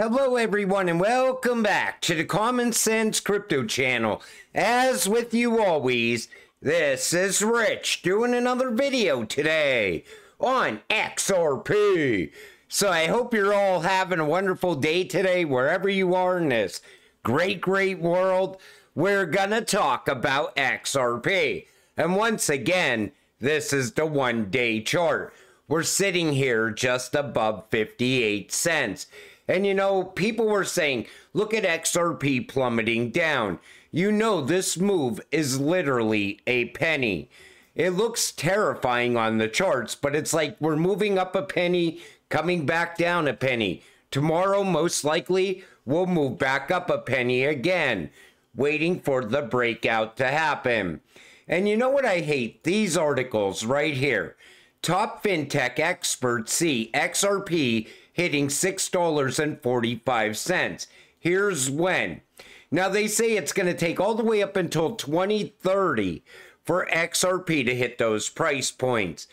Hello everyone and welcome back to the Common Sense Crypto channel. As with you always, this is Rich doing another video today on XRP. So I hope you're all having a wonderful day today wherever you are in this great world. We're gonna talk about XRP. And once again, this is the one-day chart. We're sitting here just above 58 cents. And you know, people were saying, look at XRP plummeting down. You know, this move is literally a penny. It looks terrifying on the charts, but it's like we're moving up a penny, coming back down a penny. Tomorrow, most likely, we'll move back up a penny again, waiting for the breakout to happen. And you know what I hate? These articles right here. Top fintech experts see XRP hitting $6.45. Here's when. Now they say it's going to take all the way up until 2030 for XRP to hit those price points.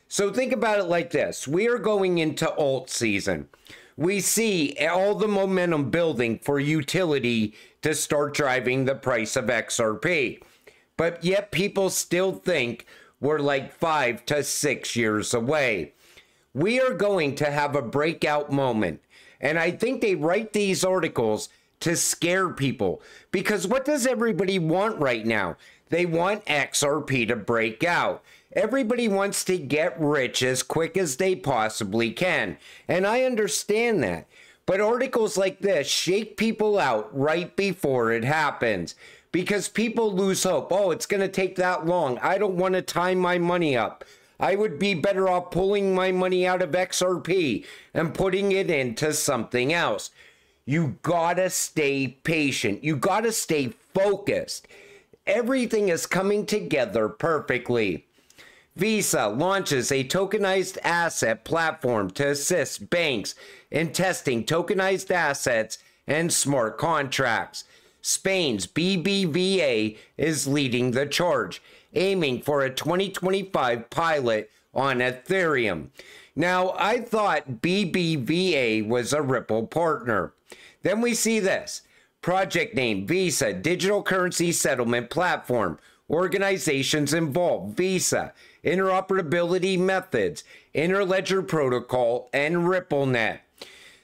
So think about it like this. We are going into alt season. We see all the momentum building for utility to start driving the price of XRP. But yet people still think we're like 5 to 6 years away. We are going to have a breakout moment. And I think they write these articles to scare people. Because what does everybody want right now? They want XRP to break out. Everybody wants to get rich as quick as they possibly can. And I understand that. But articles like this shake people out right before it happens. Because people lose hope. Oh, it's going to take that long. I don't want to tie my money up. I would be better off pulling my money out of XRP and putting it into something else. You gotta stay patient. You gotta stay focused. Everything is coming together perfectly. Visa launches a tokenized asset platform to assist banks in testing tokenized assets and smart contracts. Spain's BBVA is leading the charge, aiming for a 2025 pilot on Ethereum. Now, I thought BBVA was a Ripple partner. Then we see this. Project name, Visa, Digital Currency Settlement Platform. Organizations involved, Visa, Interoperability Methods, Interledger Protocol, and RippleNet.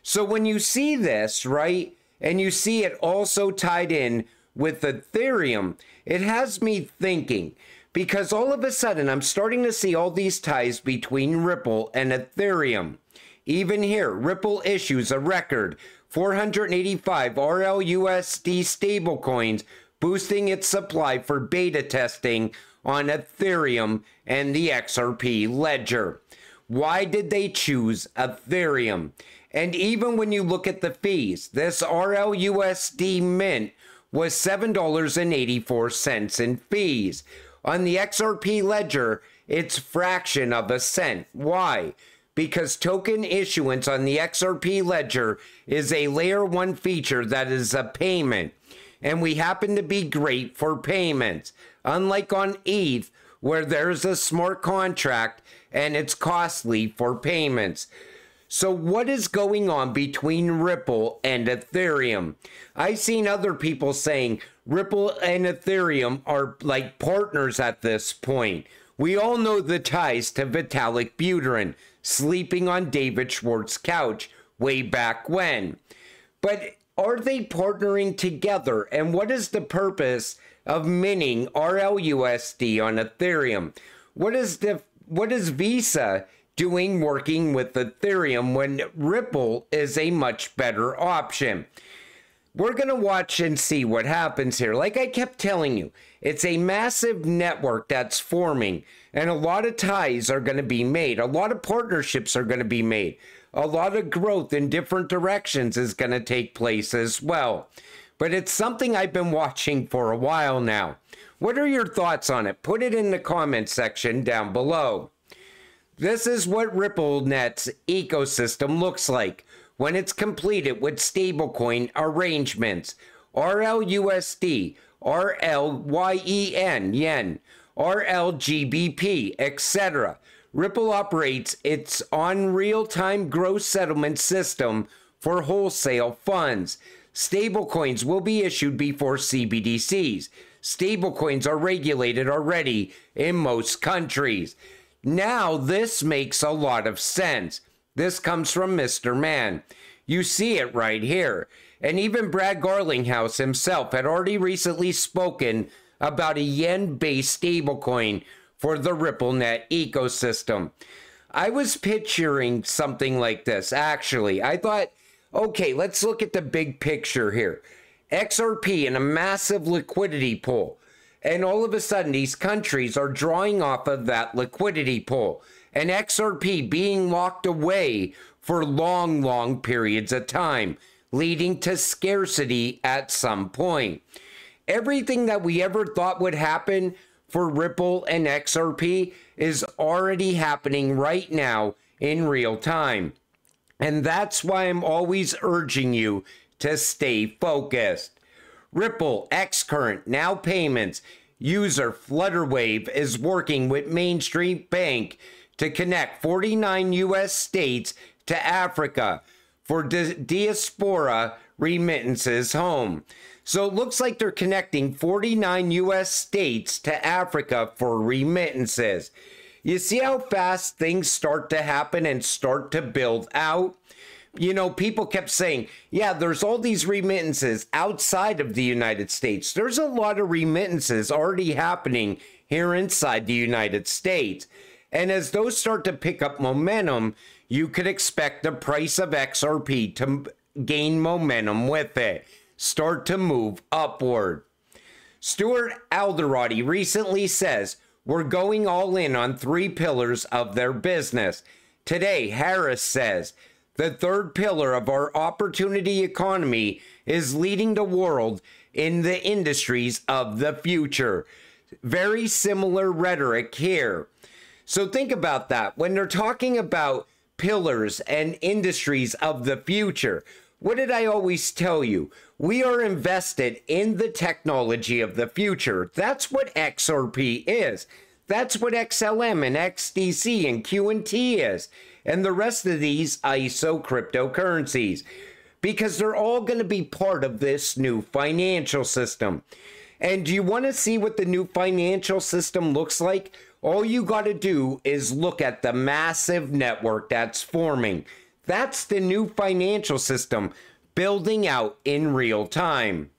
So when you see this, right, and you see it also tied in with Ethereum, it has me thinking, because all of a sudden I'm starting to see all these ties between Ripple and Ethereum. Even here, Ripple issues a record 485 RLUSD stablecoins, boosting its supply for beta testing on Ethereum and the XRP ledger. Why did they choose Ethereum? And even when you look at the fees, this RLUSD mint was $7.84 in fees. On the XRP ledger, it's fraction of a cent. Why? Because token issuance on the XRP ledger is a layer 1 feature that is a payment. And we happen to be great for payments. Unlike on ETH, where there's a smart contract and it's costly for payments. So what is going on between Ripple and Ethereum? I've seen other people saying Ripple and Ethereum are like partners at this point. We all know the ties to Vitalik Buterin sleeping on David Schwartz's couch way back when. But are they partnering together? And what is the purpose of minting RLUSD on Ethereum? What is Visa doing working with Ethereum when Ripple is a much better option? We're going to watch and see what happens here. Like I kept telling you, it's a massive network that's forming, and a lot of ties are going to be made. A lot of partnerships are going to be made. A lot of growth in different directions is going to take place as well. But it's something I've been watching for a while now. What are your thoughts on it? Put it in the comment section down below. This is what RippleNet's ecosystem looks like when it's completed with stablecoin arrangements. RLUSD, RLYEN, yen, RLGBP, etc. Ripple operates its on real-time gross settlement system for wholesale funds. Stablecoins will be issued before CBDCs. Stablecoins are regulated already in most countries. Now this makes a lot of sense. This comes from Mr. Man. You see it right here. And even Brad Garlinghouse himself had already recently spoken about a yen-based stablecoin for the RippleNet ecosystem. I was picturing something like this, actually. I thought, okay, let's look at the big picture here. XRP in a massive liquidity pool. And all of a sudden, these countries are drawing off of that liquidity pool. And XRP being locked away for long, long periods of time, leading to scarcity at some point. Everything that we ever thought would happen for Ripple and XRP is already happening right now in real time. And that's why I'm always urging you to stay focused. Ripple, Xcurrent, Now Payments, user Flutterwave is working with Main Street Bank to connect 49 U.S. states to Africa for diaspora remittances home. So it looks like they're connecting 49 U.S. states to Africa for remittances. You see how fast things start to happen and start to build out? You know, people kept saying, yeah, there's all these remittances outside of the United States. There's a lot of remittances already happening here inside the United States. And as those start to pick up momentum, you could expect the price of XRP to gain momentum with it, start to move upward. Stuart Alderati recently says, we're going all in on 3 pillars of their business. Today, Harris says, the third pillar of our opportunity economy is leading the world in the industries of the future. Very similar rhetoric here. So think about that. When they're talking about pillars and industries of the future, what did I always tell you? We are invested in the technology of the future. That's what XRP is. That's what XLM and XDC and QNT is. And the rest of these ISO cryptocurrencies. Because they're all going to be part of this new financial system. And do you want to see what the new financial system looks like? All you got to do is look at the massive network that's forming. That's the new financial system building out in real time.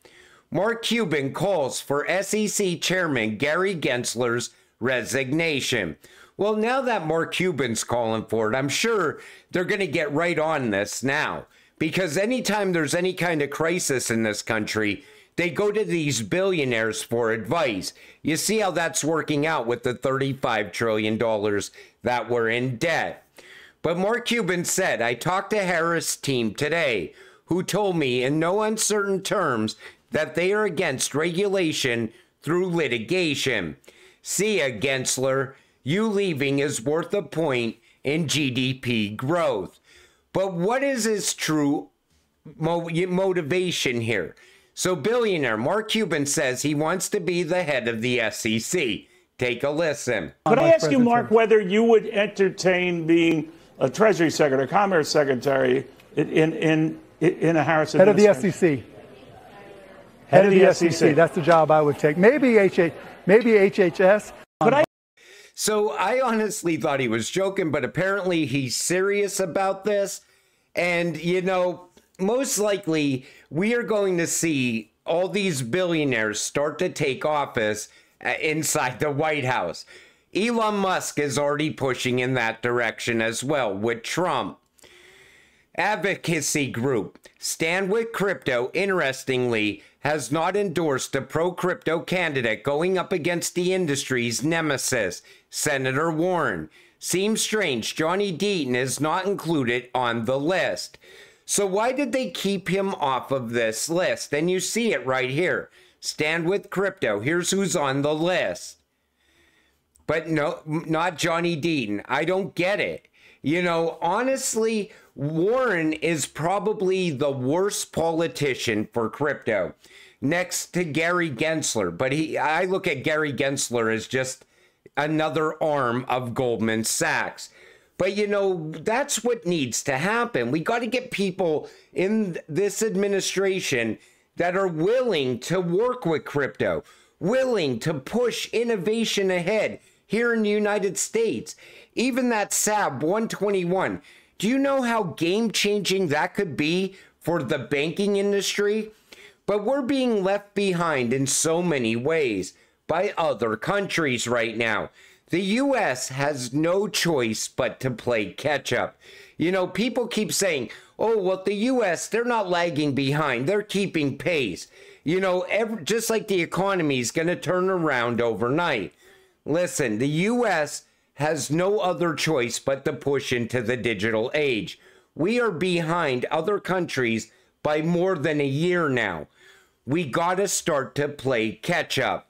Mark Cuban calls for SEC Chairman Gary Gensler's resignation. Well, now that Mark Cuban's calling for it, I'm sure they're going to get right on this now. Because anytime there's any kind of crisis in this country, they go to these billionaires for advice. You see how that's working out with the $35 trillion that were in debt. But Mark Cuban said, I talked to Harris' team today, who told me in no uncertain terms that they are against regulation through litigation. See ya, Gensler. You leaving is worth a point in GDP growth. But what is his true motivation here? So billionaire Mark Cuban says he wants to be the head of the SEC. Take a listen. Could I ask you, Mark, whether you would entertain being a Treasury Secretary, Commerce Secretary in a Harris administration? Head of the SEC. Head of the SEC. That's the job I would take. Maybe HHS. Could I? So I honestly thought he was joking, but apparently he's serious about this. And, you know, most likely we are going to see all these billionaires start to take office inside the White House. Elon Musk is already pushing in that direction as well with Trump. Advocacy group Stand With Crypto, interestingly, has not endorsed a pro-crypto candidate going up against the industry's nemesis, Senator Warren. Seems strange Johnny Deaton is not included on the list. So why did they keep him off of this list? And you see it right here. Stand With Crypto. Here's who's on the list. But no, not Johnny Deaton. I don't get it. You know, honestly, Warren is probably the worst politician for crypto, next to Gary Gensler. But I look at Gary Gensler as just another arm of Goldman Sachs. But, you know, that's what needs to happen. We got to get people in this administration that are willing to work with crypto, willing to push innovation ahead here in the United States. Even that SAB 121, do you know how game-changing that could be for the banking industry? But we're being left behind in so many ways by other countries right now. The U.S. has no choice but to play catch-up. You know, people keep saying, oh, well, the U.S., they're not lagging behind. They're keeping pace. You know, just like the economy is going to turn around overnight. Listen, the U.S. has no other choice but to push into the digital age. We are behind other countries by more than a year now. We got to start to play catch-up.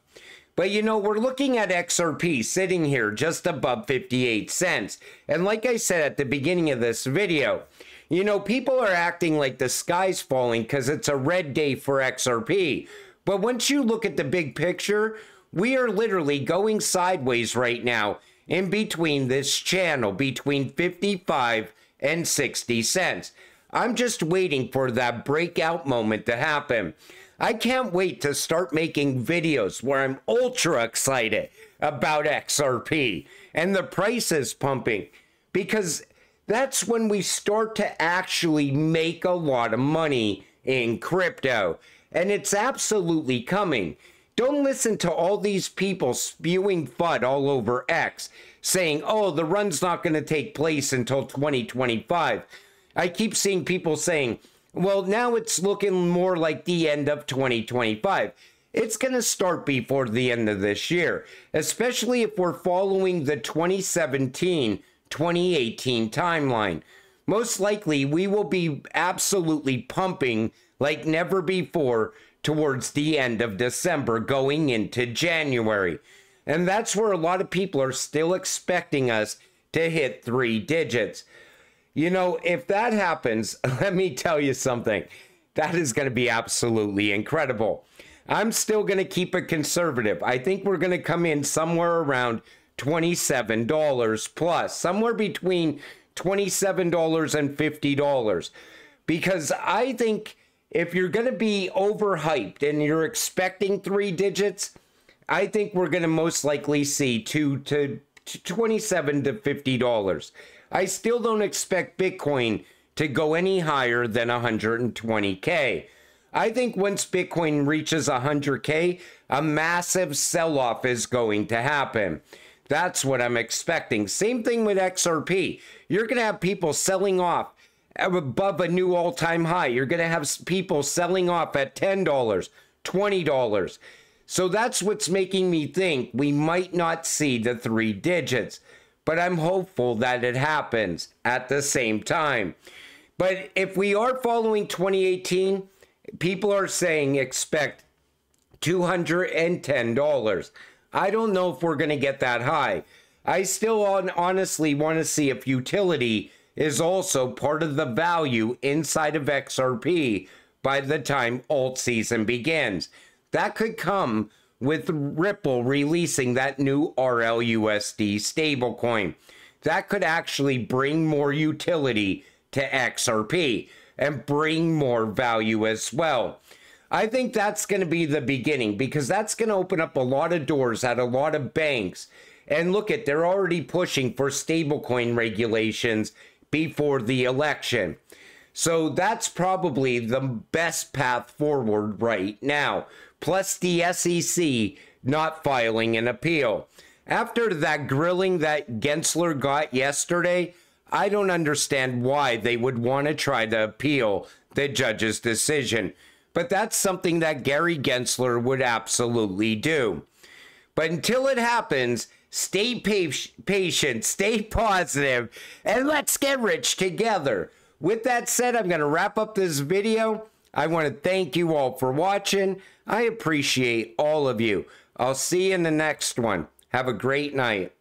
But, you know, we're looking at XRP sitting here just above 58 cents. And like I said at the beginning of this video, you know, people are acting like the sky's falling because it's a red day for XRP. But once you look at the big picture, we are literally going sideways right now in between this channel, between 55 and 60 cents. I'm just waiting for that breakout moment to happen. I can't wait to start making videos where I'm ultra excited about XRP and the prices pumping, because that's when we start to actually make a lot of money in crypto. And it's absolutely coming. Don't listen to all these people spewing FUD all over X saying, oh, the run's not going to take place until 2025. I keep seeing people saying, well, now it's looking more like the end of 2025. It's going to start before the end of this year, especially if we're following the 2017-2018 timeline. Most likely, we will be absolutely pumping like never before towards the end of December, going into January. And that's where a lot of people are still expecting us to hit 3 digits. You know, if that happens, let me tell you something. That is going to be absolutely incredible. I'm still going to keep it conservative. I think we're going to come in somewhere around $27 plus, somewhere between $27 and $50. Because I think if you're going to be overhyped and you're expecting 3 digits, I think we're going to most likely see $27 to $50. I still don't expect Bitcoin to go any higher than 120K. I think once Bitcoin reaches 100K, a massive sell-off is going to happen. That's what I'm expecting. Same thing with XRP. You're going to have people selling off above a new all-time high. You're going to have people selling off at $10, $20. So that's what's making me think we might not see the 3 digits. But I'm hopeful that it happens at the same time. But if we are following 2018, people are saying expect $210. I don't know if we're going to get that high. I still honestly want to see if utility is also part of the value inside of XRP by the time alt season begins. That could come with Ripple releasing that new RLUSD stablecoin. That could actually bring more utility to XRP and bring more value as well. I think that's going to be the beginning, because that's going to open up a lot of doors at a lot of banks. And look at, they're already pushing for stablecoin regulations before the election. So that's probably the best path forward right now. Plus the SEC not filing an appeal. After that grilling that Gensler got yesterday, I don't understand why they would want to try to appeal the judge's decision. But that's something that Gary Gensler would absolutely do. But until it happens, stay patient, stay positive, and let's get rich together. With that said, I'm going to wrap up this video. I want to thank you all for watching. I appreciate all of you. I'll see you in the next one. Have a great night.